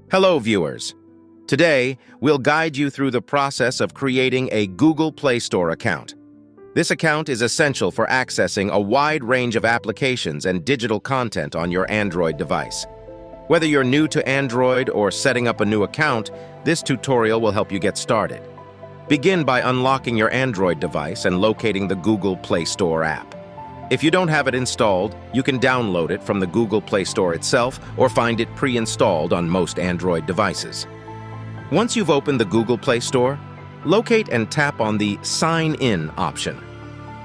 Hello, viewers. Today, we'll guide you through the process of creating a Google Play Store account. This account is essential for accessing a wide range of applications and digital content on your Android device. Whether you're new to Android or setting up a new account, this tutorial will help you get started. Begin by unlocking your Android device and locating the Google Play Store app. If you don't have it installed, you can download it from the Google Play Store itself or find it pre-installed on most Android devices. Once you've opened the Google Play Store, locate and tap on the Sign In option.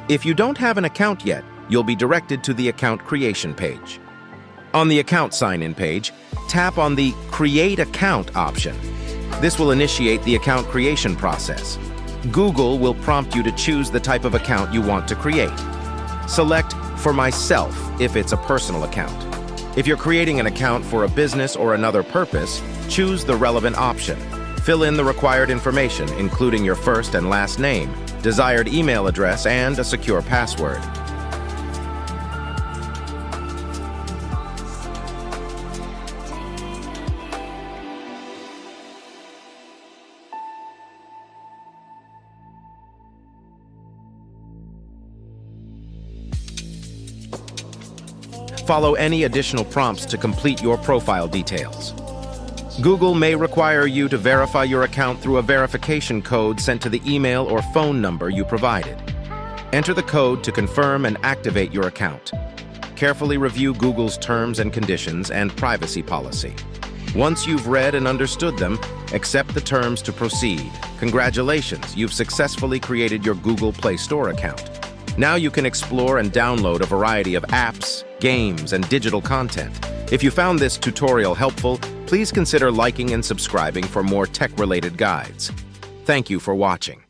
If you don't have an account yet, you'll be directed to the account creation page. On the account sign-in page, tap on the Create Account option. This will initiate the account creation process. Google will prompt you to choose the type of account you want to create. Select For Myself if it's a personal account. If you're creating an account for a business or another purpose, choose the relevant option. Fill in the required information, including your first and last name, desired email address, and a secure password. Follow any additional prompts to complete your profile details. Google may require you to verify your account through a verification code sent to the email or phone number you provided. Enter the code to confirm and activate your account. Carefully review Google's terms and conditions and privacy policy. Once you've read and understood them, accept the terms to proceed. Congratulations, you've successfully created your Google Play Store account. Now you can explore and download a variety of apps, games, and digital content. If you found this tutorial helpful, please consider liking and subscribing for more tech-related guides. Thank you for watching.